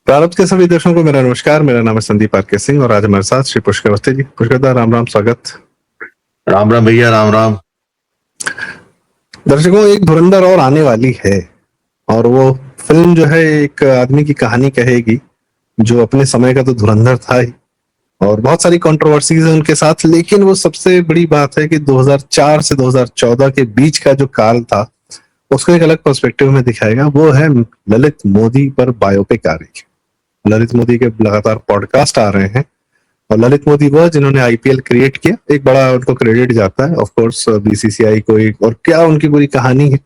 प्रारब्ध के सभी दर्शकों को मेरा नमस्कार। मेरा नाम है संदीप आर के सिंह और आज हमारे साथ श्री पुष्कर अवस्थी जी। पुष्कर दा, राम राम, स्वागत। राम राम भैया, राम राम। दर्शकों, एक धुरंधर और आने वाली है और वो फिल्म जो है एक आदमी की कहानी कहेगी जो अपने समय का तो धुरंधर था ही और बहुत सारी कंट्रोवर्सीज है उनके साथ। लेकिन वो सबसे बड़ी बात है कि 2004 से 2014 के बीच का जो काल था उसको एक अलग पर्सपेक्टिव में दिखाएगा। वो है ललित मोदी पर बायोपिक आ रही है। ललित मोदी के लगातार पॉडकास्ट आ रहे हैं और ललित मोदी वह जिन्होंने आईपीएल क्रिएट किया, एक बड़ा उनको क्रेडिट जाता है ऑफ कोर्स बीसीसीआई को। और क्या उनकी पूरी कहानी है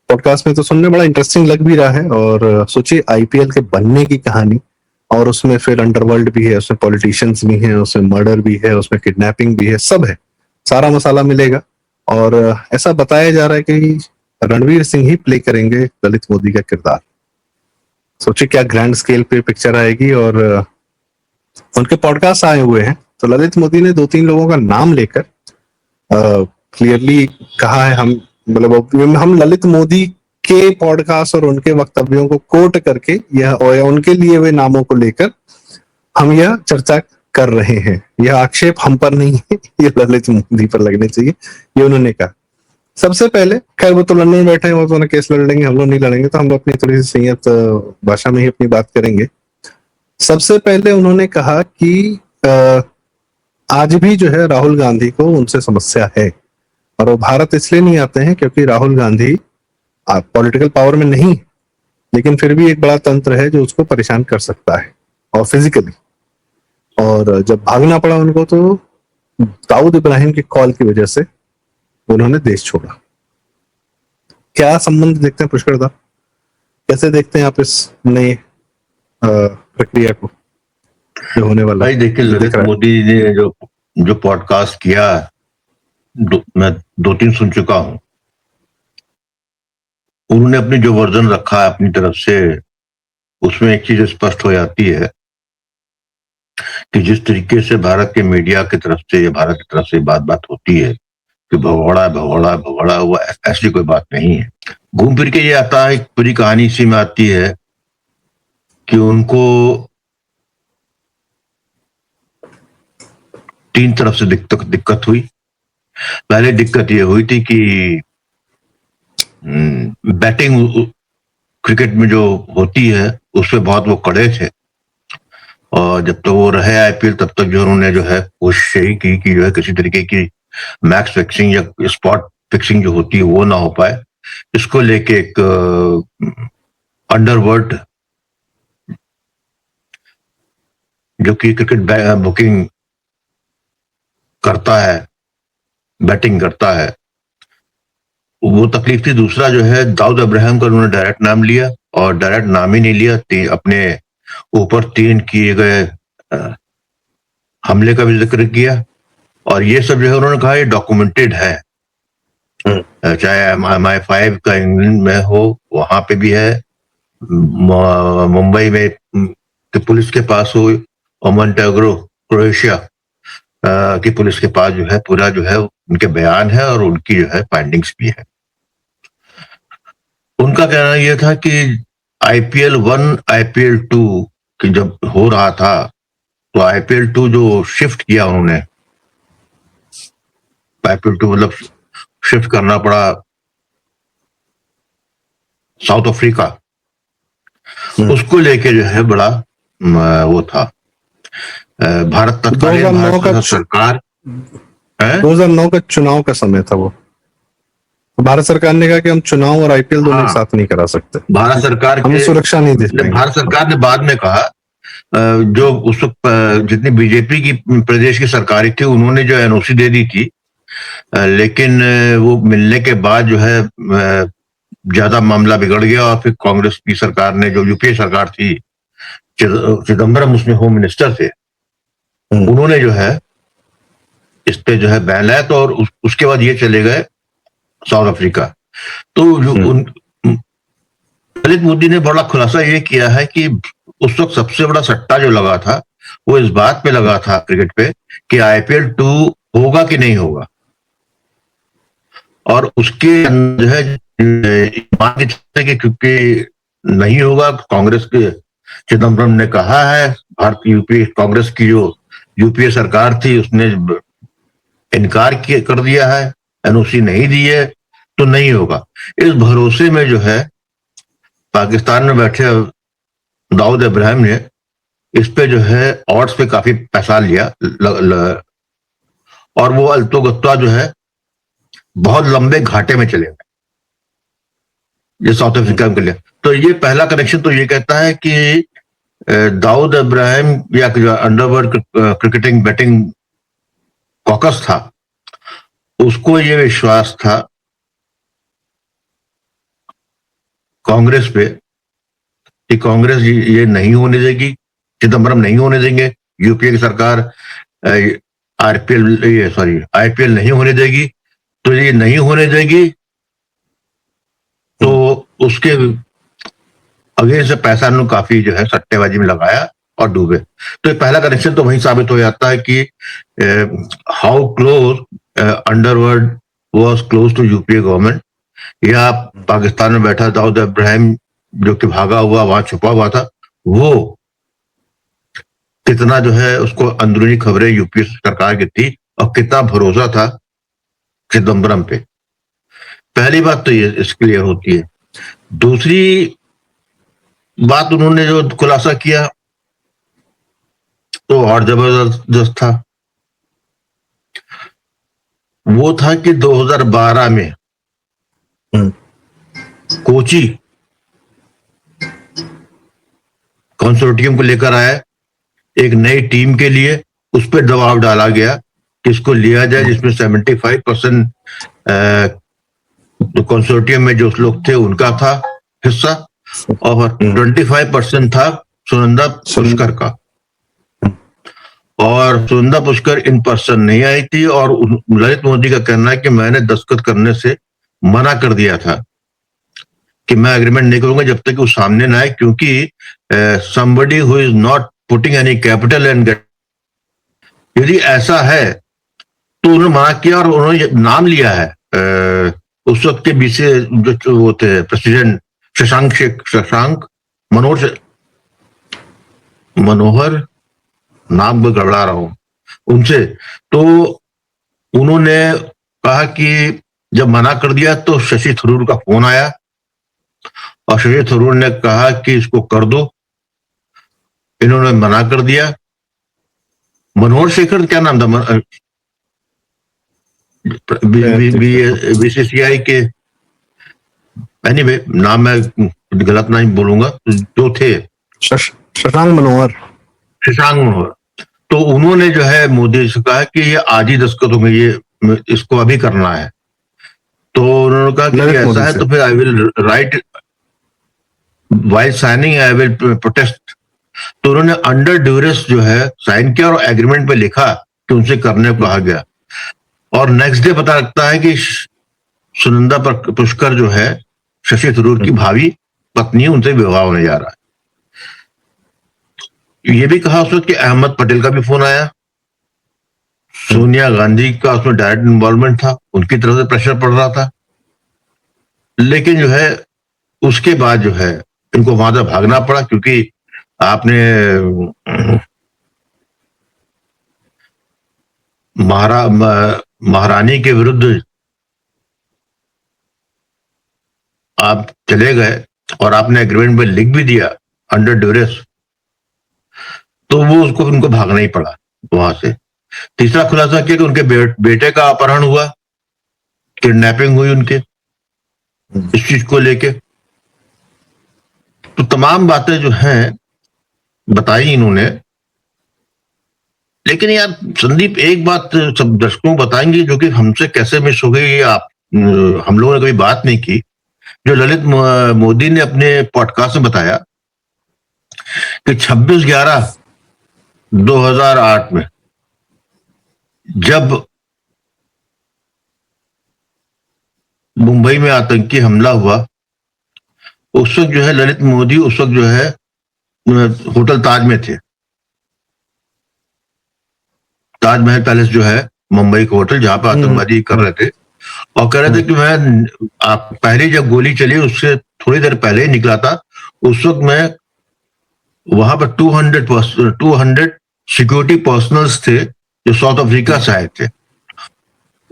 पॉडकास्ट में तो सुनने बड़ा इंटरेस्टिंग लग भी रहा है। और सोचिए आईपीएल के बनने की कहानी, और उसमें फिर अंडरवर्ल्ड भी है, उसमें पॉलिटिशियंस भी हैं, उसमें मर्डर भी है, उसमें किडनैपिंग भी है, सब है, सारा मसाला मिलेगा। और ऐसा बताया जा रहा है कि रणवीर सिंह ही प्ले करेंगे ललित मोदी का किरदार। सोचिए क्या ग्रैंड स्केल पे पिक्चर आएगी। और उनके पॉडकास्ट आए हुए हैं तो ललित मोदी ने 2-3 लोगों का नाम लेकर क्लियरली कहा है, हम मतलब हम ललित मोदी के पॉडकास्ट और उनके वक्तव्यों को कोट करके यह और उनके लिए हुए नामों को लेकर हम यह चर्चा कर रहे हैं। यह आक्षेप हम पर नहीं है, ये ललित मोदी पर लगने चाहिए, ये उन्होंने कहा। सबसे पहले, खैर वो तो लंदन में बैठे हैं, वो तो केस लड़ लेंगे, हम लोग नहीं लड़ेंगे, तो हम अपनी थोड़ी सी संयत भाषा में ही अपनी बात करेंगे। सबसे पहले उन्होंने कहा कि आज भी जो है राहुल गांधी को उनसे समस्या है और वो भारत इसलिए नहीं आते हैं क्योंकि राहुल गांधी पॉलिटिकल पावर में नहीं, लेकिन फिर भी एक बड़ा तंत्र है जो उसको परेशान कर सकता है और फिजिकली। और जब भागना पड़ा उनको तो दाऊद इब्राहिम की कॉल की वजह से उन्होंने देश छोड़ा। क्या संबंध देखते हैं पुष्कर दा, कैसे देखते हैं आप इस नए प्रक्रिया को जो होने वाला भाई देखिए, ललित मोदी ने जो पॉडकास्ट किया, मैं 2-3 सुन चुका हूं। उन्होंने अपनी जो वर्जन रखा है अपनी तरफ से, उसमें एक चीज स्पष्ट हो जाती है कि जिस तरीके से भारत के मीडिया की तरफ से या भारत की तरफ से बात होती है कि भगोड़ा भगोड़ा भगोड़ा, वो ऐसी कोई बात नहीं है। घूम फिर के ये आता है, पूरी कहानी इसी में आती है कि उनको 3 तरफ से दिक्कत हुई। पहले दिक्कत ये हुई थी कि बैटिंग क्रिकेट में जो होती है उस पर बहुत वो कड़े थे, और जब तक वो रहे आईपीएल तब तक जो उन्होंने जो है कोशिश यही की कि जो है किसी तरीके की मैच फिक्सिंग या स्पॉट फिक्सिंग जो होती है वो ना हो पाए। इसको लेके एक अंडरवर्ल्ड जो कि क्रिकेट बुकिंग करता है, बैटिंग करता है, वो तकलीफ थी। दूसरा जो है दाऊद इब्राहिम का उन्होंने डायरेक्ट नाम लिया, और डायरेक्ट नाम ही नहीं लिया, अपने ऊपर 3 किए गए हमले का भी जिक्र किया। और ये सब जो है उन्होंने कहा ये डॉक्यूमेंटेड है, चाहे MI5 का इंग्लैंड में हो वहां पे भी है, मुंबई में की पुलिस के पास हो, और मोंटेग्रो क्रोएशिया की पुलिस के पास जो है पूरा जो है उनके बयान है और उनकी जो है फाइंडिंग्स भी है। उनका कहना यह था कि IPL 1 IPL 2 की जब हो रहा था तो IPL 2 जो शिफ्ट किया उन्होंने, IPL 2 मतलब शिफ्ट करना पड़ा साउथ अफ्रीका, उसको लेके जो है बड़ा वो था। भारत तत्कालीन भारत सरकार 2009 का चुनाव का समय था वो। भारत सरकार ने कहा कि हम चुनाव और आईपीएल दोनों एक साथ नहीं करा सकते, भारत सरकार हमें सुरक्षा नहीं देते। भारत सरकार ने बाद में कहा, जो उस वक्त जितनी बीजेपी की प्रदेश की सरकारी थी उन्होंने जो एनओसी दे दी थी, लेकिन वो मिलने के बाद जो है ज्यादा मामला बिगड़ गया और फिर कांग्रेस की सरकार ने, जो यूपीए सरकार थी, चिदम्बरम उसमें होम मिनिस्टर थे, उन्होंने जो है इस पे जो है बैन लाया। तो और उसके बाद ये चले गए साउथ अफ्रीका। तो ललित मोदी ने बड़ा खुलासा ये किया है कि उस वक्त सबसे बड़ा सट्टा जो लगा था वो इस बात पे लगा था क्रिकेट पे कि IPL 2 होगा कि नहीं होगा, और उसके अंदर जो है क्योंकि नहीं होगा, कांग्रेस के चिदम्बरम ने कहा है, भारत यूपीए कांग्रेस की जो यूपीए सरकार थी उसने इनकार कर दिया है, एनओसी नहीं दी है, तो नहीं होगा। इस भरोसे में जो है पाकिस्तान में बैठे दाऊद इब्राहिम ने इस पे जो है ऑड्स पे काफी पैसा लिया और वो अल्तोगत्वा जो है बहुत लंबे घाटे में चले गए, ये साउथ अफ्रीका के लिए। तो ये पहला कनेक्शन तो ये कहता है कि दाऊद इब्राहिम या जो अंडरवर्ल्ड क्रिकेटिंग बैटिंग कॉकस था, उसको ये विश्वास था कांग्रेस पे कि कांग्रेस ये नहीं होने देगी, चिदम्बरम नहीं होने देंगे, यूपीए की सरकार आईपीएल नहीं होने देगी, तो ये नहीं होने देगी, तो उसके अगेंस्ट से पैसा उन्होंने काफी जो है सट्टेबाजी में लगाया और डूबे। तो ये पहला कनेक्शन तो वहीं साबित हो जाता है कि how close underworld was close to UPA government, या पाकिस्तान में बैठा दाऊद इब्राहिम जो कि भागा हुआ वहां छुपा हुआ था, वो कितना जो है उसको अंदरूनी खबरें यूपी सरकार की थी और कितना भरोसा था चिदम्बरम पे। पहली बात तो ये इस क्लियर होती है। दूसरी बात उन्होंने जो खुलासा किया तो और जबरदस्त था, वो था कि 2012 में कोची कंसोर्टियम को लेकर आया एक नई टीम के लिए, उस पर दबाव डाला गया कि इसको लिया जाए जिसमें 75% कंसोर्टियम में जो लोग थे उनका था हिस्सा और 25% था सुनंदा पुष्कर का। और सुनंदा पुष्कर इन पर्सन नहीं आई थी और ललित मोदी का कहना है कि मैंने दस्तखत करने से मना कर दिया था कि मैं एग्रीमेंट नहीं करूंगा जब तक वो सामने ना आए, क्योंकि somebody who is not putting any capital and यदि ऐसा है तो उन्होंने मना किया और उन्होंने नाम लिया है उस वक्त के बीसी जो वो थे प्रेसिडेंट शशांक मनोहर, नाम को गड़बड़ा रहा हूं उनसे। तो उन्होंने कहा कि जब मना कर दिया तो शशि थरूर का फोन आया और शशि थरूर ने कहा कि इसको कर दो, इन्होंने मना कर दिया। मनोहर शेखर क्या नाम था बीसीसीआई के, एनीवे नाम मैं गलत नहीं बोलूंगा, जो थे शशांक मनोहर। तो उन्होंने जो है मोदी से कहा कि ये आज ही दस्तखत होंगे, ये इसको अभी करना है। तो उन्होंने कहा कि ऐसा है तो फिर I will write while signing I will protest. तो उन्होंने अंडर ड्यूरेस जो है साइन किया और एग्रीमेंट पे लिखा कि उनसे करने को कहा गया। और नेक्स्ट डे पता लगता है कि सुनंदा पुष्कर जो है शशि थरूर की भावी पत्नी, उनसे विवाह होने जा रहा है। ये भी कहा उस वक्त कि अहमद पटेल का भी फोन आया, सोनिया गांधी का उसमें डायरेक्ट इन्वॉल्वमेंट था, उनकी तरफ से प्रेशर पड़ रहा था। लेकिन जो है उसके बाद जो है इनको वहां से भागना पड़ा, क्योंकि आपने महारानी के विरुद्ध आप चले गए और आपने एग्रीमेंट में लिख भी दिया अंडर ड्यूरेस, तो वो उसको उनको भागना ही पड़ा वहां से। तीसरा खुलासा किया कि उनके बेटे का अपहरण हुआ, किडनैपिंग हुई उनके, इस चीज को लेके। तो तमाम बातें जो हैं बताई इन्होंने। लेकिन यार संदीप, एक बात सब दर्शकों को बताएंगे जो कि हमसे कैसे मिस हो गई, ये आप हम लोगों ने कभी बात नहीं की, जो ललित मोदी ने अपने पॉडकास्ट में बताया कि 26/11/2008 में जब मुंबई में आतंकी हमला हुआ, उस वक्त जो है ललित मोदी उस वक्त जो है होटल ताज में थे, ताजमहल पैलेस जो है मुंबई का होटल जहां पर आतंकवादी कर रहे थे, और कह रहे थे कि मैं पहले जब गोली चली उससे थोड़ी देर पहले ही निकला था, उस वक्त मैं वहां पर 200 सिक्योरिटी पर्सनल्स थे जो साउथ अफ्रीका से आए थे,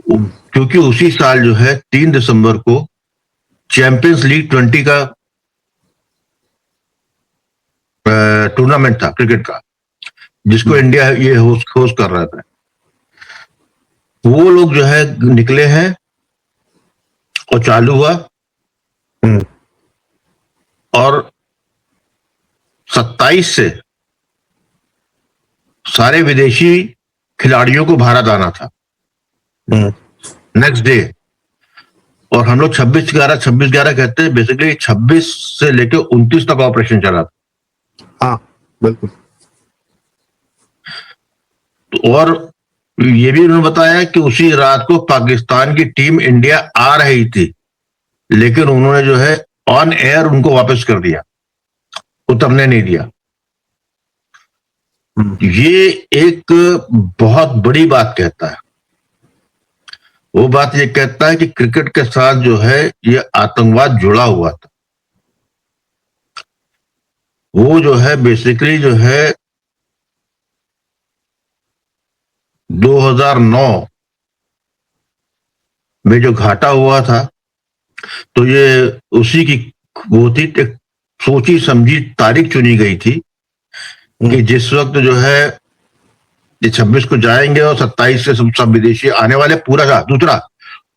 क्योंकि उसी साल जो है 3 दिसंबर को चैंपियंस लीग 20 का टूर्नामेंट था क्रिकेट का, जिसको इंडिया ये होस्ट कर रहा था। वो लोग जो है निकले हैं और चालू हुआ, और 27 से सारे विदेशी खिलाड़ियों को भारत आना था नेक्स्ट डे, और हम लोग 26-11 कहते हैं, बेसिकली 26 से लेकर 29 तक ऑपरेशन चला था। हाँ बिल्कुल। और ये भी उन्होंने बताया कि उसी रात को पाकिस्तान की टीम इंडिया आ रही थी, लेकिन उन्होंने जो है ऑन एयर उनको वापस कर दिया, उतरने नहीं दिया। ये एक बहुत बड़ी बात कहता है। वो बात ये कहता है कि क्रिकेट के साथ जो है ये आतंकवाद जुड़ा हुआ था। वो जो है बेसिकली जो है 2009 में जो घाटा हुआ था, तो ये उसी की वो थी, एक सोची समझी तारीख चुनी गई थी कि जिस वक्त जो है ये 26 को जाएंगे और 27 से सब विदेशी आने वाले, पूरा था। दूसरा,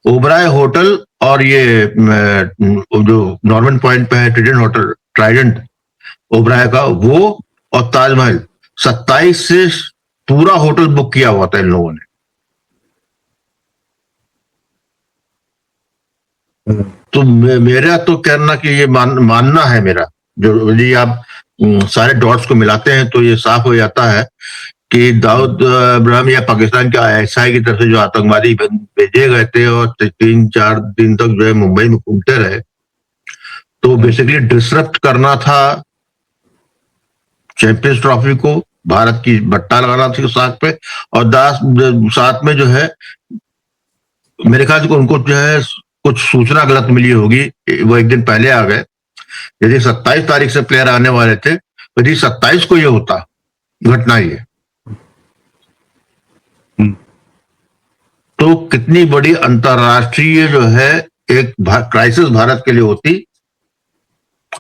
ओबराय होटल और ये जो नॉर्मन पॉइंट पे है ट्राइडेंट ओबराय का, वो और ताजमहल, 27 से पूरा होटल बुक किया हुआ था इन लोगों ने। तो मेरा तो कहना कि ये मानना है मेरा, जो यदि आप सारे डॉट्स को मिलाते हैं तो ये साफ हो जाता है कि दाऊद इब्राहिम या पाकिस्तान के आईएसआई की तरफ से जो आतंकवादी भेजे गए थे और 3-4 दिन तक जो है मुंबई में घूमते रहे, तो बेसिकली डिसरप्ट करना था चैंपियंस ट्रॉफी को, भारत की बट्टा लगाना था साथ पे, और साथ में जो है मेरे ख्याल से उनको जो है कुछ सूचना गलत मिली होगी, वो एक दिन पहले आ गए। यदि 27 तारीख से प्लेयर आने वाले थे, यदि 27 को ये होता घटना ये, तो कितनी बड़ी अंतरराष्ट्रीय जो है एक क्राइसिस भारत के लिए होती।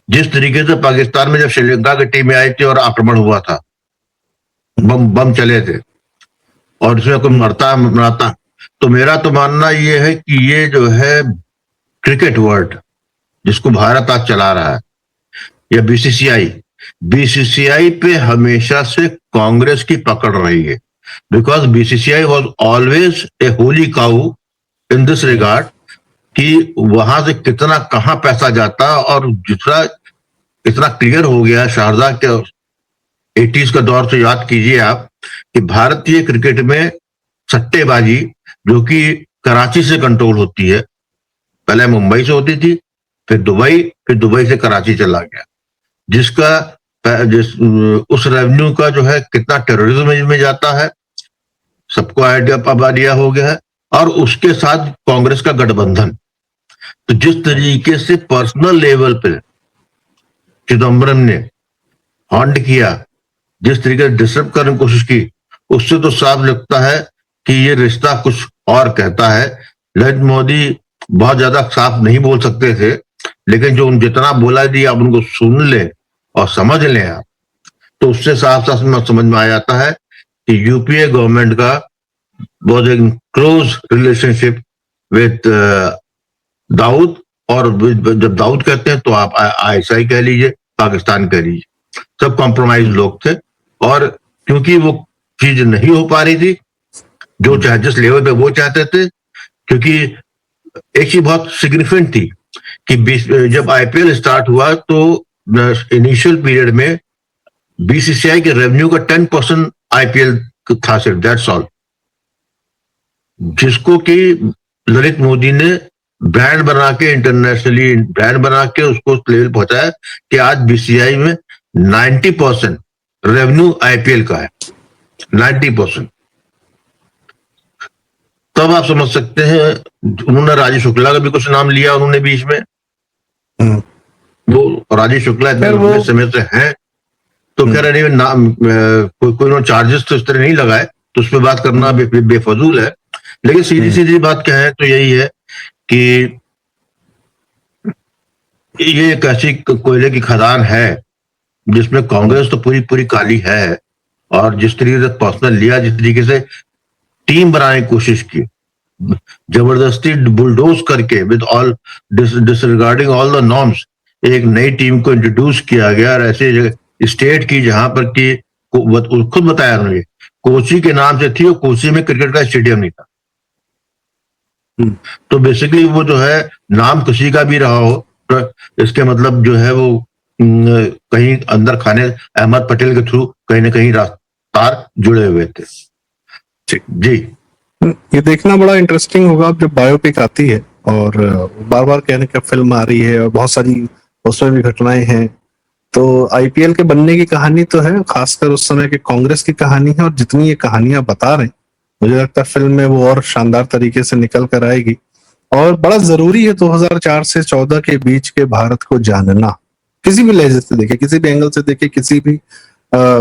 जिस तरीके से पाकिस्तान में जब श्रीलंका की टीम आई थी और आक्रमण हुआ था, बम चले थे और इसमें कोई मरता, तो मेरा तो मानना ये है कि ये जो है क्रिकेट वर्ल्ड जिसको भारत आज चला रहा है, या बीसीसीआई पे हमेशा से कांग्रेस की पकड़ रही है, because BCCI was always a Holi cow in this regard कि वहां से कितना कहां पैसा जाता, और दूसरा इतना क्लियर हो गया शारजाह के 80s का दौर से याद कीजिए आप कि भारतीय क्रिकेट में सट्टेबाजी जो कि कराची से कंट्रोल होती है, पहले मुंबई से होती थी, फिर दुबई से कराची चला गया, उस रेवेन्यू का जो है कितना टेररिज्म में जाता है सबको आइडिया हो गया है। और उसके साथ कांग्रेस का गठबंधन, तो जिस तरीके से पर्सनल लेवल पे चिदम्बरम ने हॉन्ट किया, जिस तरीके से डिस्टर्ब करने की कोशिश की, उससे तो साफ लगता है कि ये रिश्ता कुछ और कहता है। नरेंद्र मोदी बहुत ज्यादा साफ नहीं बोल सकते थे, लेकिन जो जितना बोला दी आप उनको सुन ले और समझ लें आप, तो उससे साफ समझ में आ जाता है कि यूपीए गवर्नमेंट का बहुत एक क्लोज रिलेशनशिप विद दाऊद, और जब दाऊद कहते हैं तो आप आईएसआई कह लीजिए, पाकिस्तान कह लीजिए, सब कॉम्प्रोमाइज लोग थे। और क्योंकि वो चीज नहीं हो पा रही थी जो जिस लेवल पे वो चाहते थे, क्योंकि एक चीज बहुत सिग्निफिकेंट थी कि जब आईपीएल स्टार्ट हुआ तो इनिशियल पीरियड में बीसीसीआई के रेवेन्यू का 10% आईपीएल था सिर्फ, दैट्स ऑल, जिसको कि ललित मोदी ने ब्रांड बना के, इंटरनेशनली ब्रांड बना के उसको लेवल पहुंचाया कि आज बीसीसीआई में 90% रेवेन्यू आईपीएल का है, 90%। तब आप समझ सकते हैं, उन्होंने राजीव शुक्ला का भी कुछ नाम लिया उन्होंने बीच में, वो राजीव शुक्ला इतने लंबे समय से हैं, तो कह रहे नहीं नाम कोई चार्जेस तो इस तरह नहीं लगाए, तो उस पर बात करना बेफजूल है। लेकिन सीधी सीधी बात क्या है तो यही है कि ये एक ऐसी कोयले की खदान है जिसमें कांग्रेस तो पूरी पूरी काली है, और जिस तरीके से पर्सनल लिया, जिस तरीके से टीम बनाने की कोशिश की, जबरदस्ती बुलडोज करके with all disregarding all the norms एक नई टीम को इंट्रोड्यूस किया गया, और ऐसे स्टेट की जहां पर कि खुद बताया उन्होंने कोची के नाम से थी, और कोची में क्रिकेट का स्टेडियम नहीं था। तो बेसिकली वो जो है नाम किसी का भी रहा हो, तो इसके मतलब जो है वो कहीं अंदर खाने अहमद पटेल के थ्रू कहीं ना कहीं तार जुड़े हुए थे। जी ये देखना बड़ा इंटरेस्टिंग होगा अब जब बायोपिक आती है और बार बार कहने का फिल्म आ रही है और बहुत सारी उसमें भी घटनाएं हैं। तो आईपीएल के बनने की कहानी तो है, खासकर उस समय के कांग्रेस की कहानी है, और जितनी ये कहानियां बता रहे हैं मुझे लगता है फिल्म में वो और शानदार तरीके से निकल कर आएगी। और बड़ा जरूरी है 2004 से 14 के बीच के भारत को जानना, किसी भी लहजे से देखिए, किसी भी एंगल से देखिए, किसी भी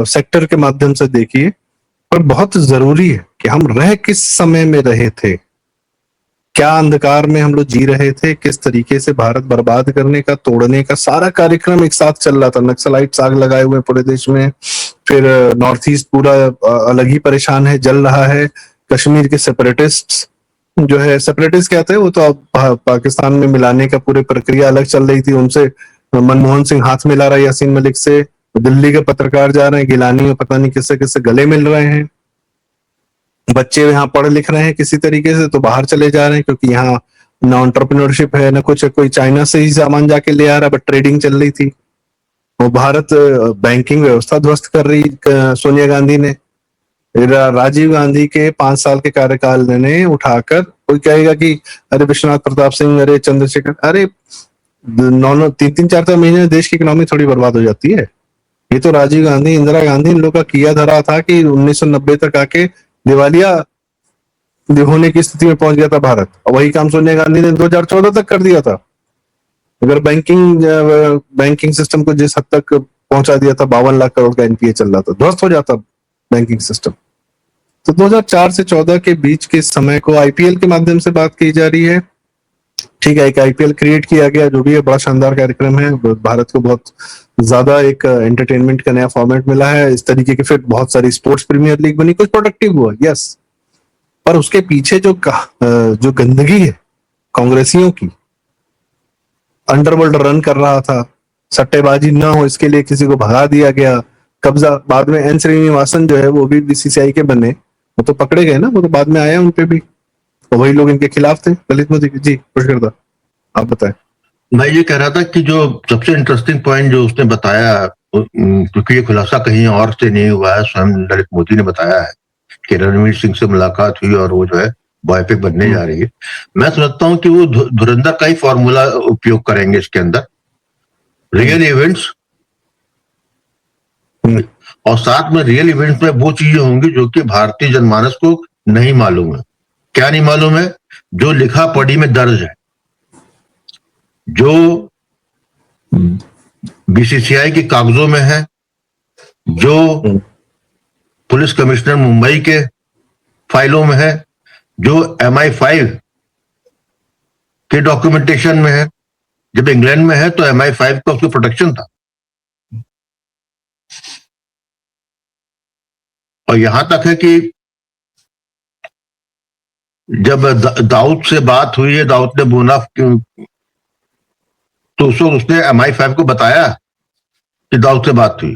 सेक्टर के माध्यम से देखिए, पर बहुत जरूरी है कि हम रह किस समय में रहे थे, क्या अंधकार में हम लोग जी रहे थे, किस तरीके से भारत बर्बाद करने का, तोड़ने का सारा कार्यक्रम एक साथ चल रहा था। नक्सलाइट्स आग लगाए हुए पूरे देश में, फिर नॉर्थ ईस्ट पूरा अलग ही परेशान है, जल रहा है। कश्मीर के सेपरेटिस्ट जो है, सेपरेटिस्ट कहते हैं वो तो अब पाकिस्तान में मिलाने का पूरी प्रक्रिया अलग चल रही थी, उनसे मनमोहन सिंह हाथ मिला रहा है यासीन मलिक से, दिल्ली के पत्रकार जा रहे हैं, गिलानी में पता नहीं किससे किससे गले मिल रहे हैं, बच्चे यहाँ पढ़ लिख रहे हैं किसी तरीके से तो बाहर चले जा रहे हैं, क्योंकि यहाँ ना एंटरप्रेन्योरशिप है ना कुछ, कोई चाइना से ही सामान जाके ले आ रहा है, बट ट्रेडिंग चल रही थी। वो भारत बैंकिंग व्यवस्था ध्वस्त कर रही सोनिया गांधी ने, राजीव गांधी के 5 साल के कार्यकाल ने उठाकर, कोई कहेगा कि अरे विश्वनाथ प्रताप सिंह, अरे चंद्रशेखर, अरे 3-4 महीने में देश की इकोनॉमी थोड़ी बर्बाद हो जाती है। ये तो राजीव गांधी, इंदिरा गांधी, इन लोग का किया धरा था कि 1990 तक आके दिवालिया होने की स्थिति में पहुंच गया था भारत, और वही काम सोनिया गांधी ने 2014 तक कर दिया था। अगर बैंकिंग सिस्टम को जिस हद तक पहुंचा दिया था, 52 लाख करोड़ का एनपीए चल रहा था, ध्वस्त हो जाता बैंकिंग सिस्टम। तो 2004 से 14 के बीच के समय को आईपीएल के माध्यम से बात की जा रही है। ठीक है, एक आईपीएल क्रिएट किया गया, जो भी है बड़ा शानदार कार्यक्रम है, भारत को बहुत ज्यादा एक एंटरटेनमेंट का नया फॉर्मेट मिला है इस तरीके के। फिर बहुत सारी स्पोर्ट्स प्रीमियर लीग बनी, कुछ प्रोडक्टिव हुआ, यस, पर उसके पीछे जो गंदगी है कांग्रेसियों की, अंडरवर्ल्ड रन कर रहा था, सट्टेबाजी ना हो इसके लिए किसी को भगा दिया गया, कब्जा, बाद में एन श्रीनिवासन जो है वो भी बीसीसीआई के बने, वो तो पकड़े गए ना, वो तो बाद में आया उनपे भी, तो वही लोग इनके खिलाफ थे। ललित मोदी जी पुष्करदा, आप बताएं। मैं ये कह रहा था कि जो सबसे इंटरेस्टिंग पॉइंट जो उसने बताया, क्योंकि ये खुलासा कहीं और से नहीं हुआ है, स्वयं ललित मोदी ने बताया है कि रणवीर सिंह से मुलाकात हुई और वो जो है बायोपिक बनने जा रही है। मैं समझता हूं कि वो धुरंधर का ही फॉर्मूला उपयोग करेंगे इसके अंदर, रियल इवेंट्स, और साथ में रियल इवेंट्स में वो चीजें होंगी जो कि भारतीय जनमानस को नहीं मालूम है। क्या नहीं मालूम है? जो लिखा पढ़ी में दर्ज है, जो बीसीसीआई के कागजों में है, जो पुलिस कमिश्नर मुंबई के फाइलों में है, जो MI5 के डॉक्यूमेंटेशन में है। जब इंग्लैंड में है तो MI5 का उसको प्रोटेक्शन था, और यहां तक है कि जब दाऊद से बात हुई है, दाऊद ने बोला तो उसने MI5 को बताया कि दाऊद से बात हुई,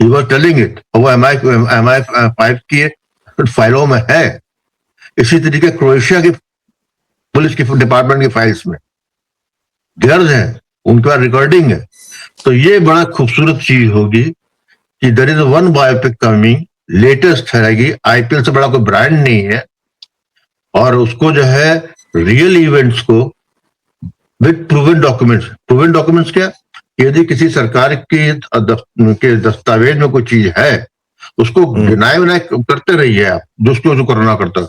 ही वाज टेलिंग इट, और वो MI5 की फाइलों में है। इसी तरीके क्रोएशिया की पुलिस की डिपार्टमेंट की फाइल्स में दर्ज है, उनका रिकॉर्डिंग है। तो ये बड़ा खूबसूरत चीज होगी कि there is one biopic coming, latest रहेगी, आईपीएल से बड़ा कोई ब्रांड नहीं है, और उसको जो है रियल इवेंट्स को विद प्रूवन डॉक्यूमेंट्स क्या, यदि किसी सरकार के दस्तावेज में कोई चीज है, उसको डिनाई करते रहिए आप, जो करना करता,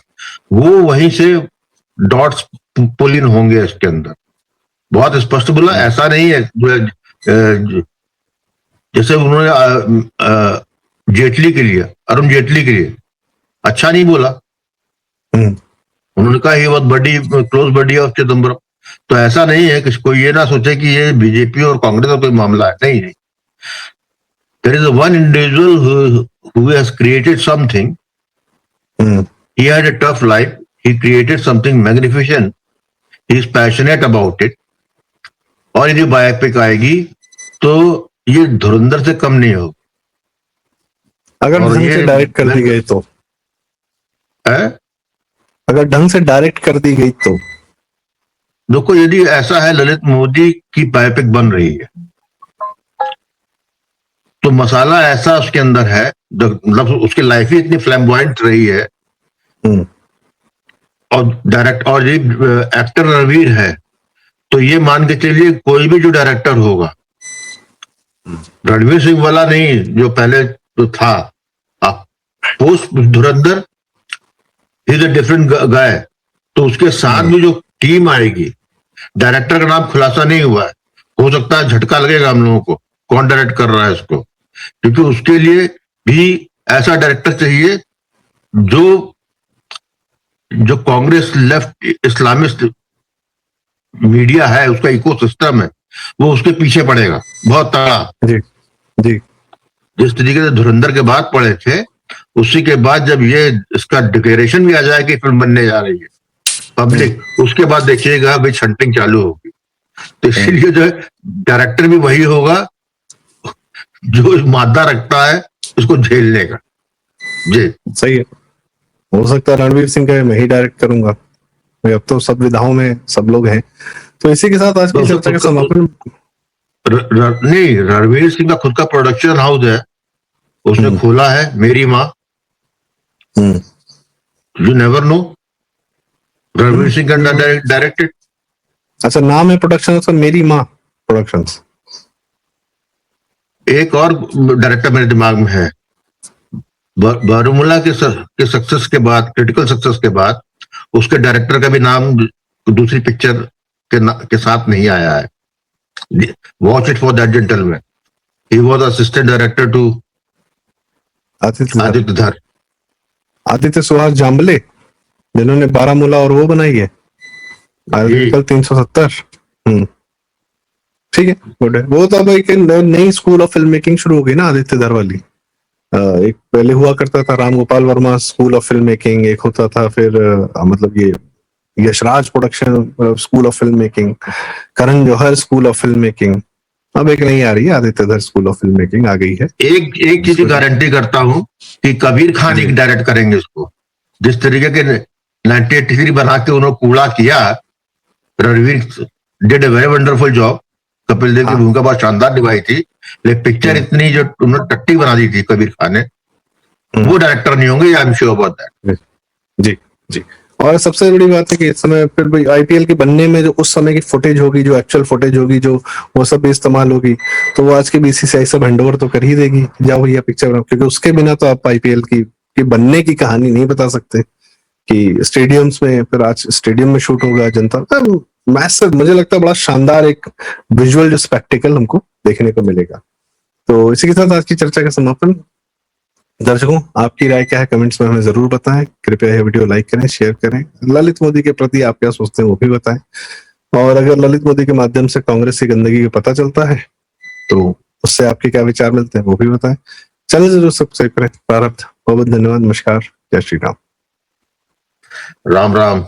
वो वहीं से डॉट्स पुल इन होंगे इसके अंदर। बहुत स्पष्ट बोला, ऐसा नहीं है जैसे उन्होंने जेटली के लिए, अरुण जेटली के लिए अच्छा नहीं बोला। हम्म, उन्होंने कहा ये बहुत बड़ी क्लोज बडी ऑफ चिदम्बरम। तो ऐसा नहीं है कि कोई ये ना सोचे कि ये बीजेपी और कांग्रेस का कोई मामला है, नहीं नहीं। There is one individual who has created something, hmm, he had a tough life, he created something magnificent, he is passionate about it। और यदि बायोपिक आएगी तो ये धुरंधर से कम नहीं होगी। अगर और ढंग ये से डायरेक्ट कर दी गई तो, है, अगर ढंग से डायरेक्ट कर दी गई तो देखो यदि ऐसा है ललित मोदी की बायोपिक बन रही है तो मसाला ऐसा उसके अंदर है, मतलब उसकी लाइफ ही इतनी फ्लैम्बॉयंट रही है, हम्म, और डायरेक्ट और ये एक्टर रणवीर है, तो ये मान के चलिए कोई भी जो डायरेक्टर होगा, रणवीर सिंह वाला नहीं जो पहले तो था, post Dhurandhar is a different गाय, तो उसके साथ भी जो टीम आएगी, डायरेक्टर का नाम खुलासा नहीं हुआ है, हो सकता है झटका लगेगा हम लोगों को कौन डायरेक्ट कर रहा है इसको, क्योंकि उसके लिए भी ऐसा डायरेक्टर चाहिए जो जो कांग्रेस लेफ्ट इस्लामिस्ट मीडिया है, उसका इकोसिस्टम है, वो उसके पीछे पड़ेगा बहुत तगड़ा। जी जी, जिस तरीके से धुरंधर के बाद पड़े थे, उसी के बाद जब ये इसका डिक्लेरेशन भी आ जाए कि फिल्म बनने जा रही है पब्लिक, उसके बाद देखिएगा भाई हंटिंग चालू होगी। तो इसीलिए जो है डायरेक्टर भी वही होगा जो मादा रखता है उसको झेलने का। जी सही है। हो सकता है रणवीर सिंह का मैं ही डायरेक्ट करूंगा, भाई अब तो सब विधाओं में सब लोग हैं। तो इसी के साथ आज की चर्चा का समापन। नहीं, रणवीर सिंह का खुद का प्रोडक्शन हाउस है, उसने खोला है मेरी माँ, you never know, Ranveer Singh का डायरेक्टेड। अच्छा, नाम है प्रोडक्शन का मेरी माँ प्रोडक्शंस। एक और डायरेक्टर मेरे दिमाग में है, बारूमुल्ला के सक्सेस के बाद, क्रिटिकल सक्सेस के बाद उसके डायरेक्टर का भी नाम दूसरी पिक्चर के साथ नहीं आया है। Watch it for that gentleman, he was assistant director to Aditya Dhar, Aditya Suhas जाम्बले, जिन्होंने बारामूला और वो बनाई है आर्टिकल 370। ठीक है, गुड है। वो तो अब एक नई स्कूल ऑफ फिल्म मेकिंग शुरू हो गई ना आदित्य धर वाली। एक पहले हुआ करता था Ram Gopal Varma school of film making, एक होता था फिर मतलब ये Yash Raj production school of film making, Karan Johar school of film making. अब एक नई आ रही है Aditya Dhar school of film making आ गई है। एक चीज की गारंटी करता हूं कि कबीर खान एक डायरेक्ट करेंगे इसको। जिस तरीके के 1983 बना के उन्होंने कूड़ा किया, Ranveer did a very wonderful job, Kapil Dev की भूमिका बहुत शानदार निभाई थी, लेकिन पिक्चर इतनी जो उन्होंने टट्टी बना दी थी कबीर खान ने, वो डायरेक्टर नहीं होंगे, I am sure about that. जी जी। और सबसे बड़ी बात है कि इस समय फिर आईपीएल के बनने में जो उस समय की फुटेज होगी, जो एक्चुअल फुटेज होगी, जो वो सब भी इस्तेमाल होगी, तो वो आज के बीसीसीआई से हैंडओवर तो कर ही देगी, जाओ भैया पिक्चर बनाओ, क्योंकि उसके बिना तो आप आईपीएल की बनने की कहानी नहीं बता सकते कि स्टेडियम्स में, फिर आज स्टेडियम में शूट होगा, जनता मैसिव, मुझे लगता है बड़ा शानदार एक विजुअल जो स्पेक्टिकल हमको देखने को मिलेगा। तो इसी के साथ आज की चर्चा का समापन। दर्शकों, आपकी राय क्या है कमेंट्स में हमें जरूर बताएं। कृपया यह वीडियो लाइक करें, शेयर करें। ललित मोदी के प्रति आप क्या सोचते हैं वो भी बताएं, और अगर ललित मोदी के माध्यम से कांग्रेस की गंदगी का पता चलता है तो उससे आपके क्या विचार मिलते हैं वो भी बताएं। चैनल जरूर सब्सक्राइब करें। प्रारब्ध। बहुत बहुत धन्यवाद। नमस्कार। जय श्री राम। राम राम।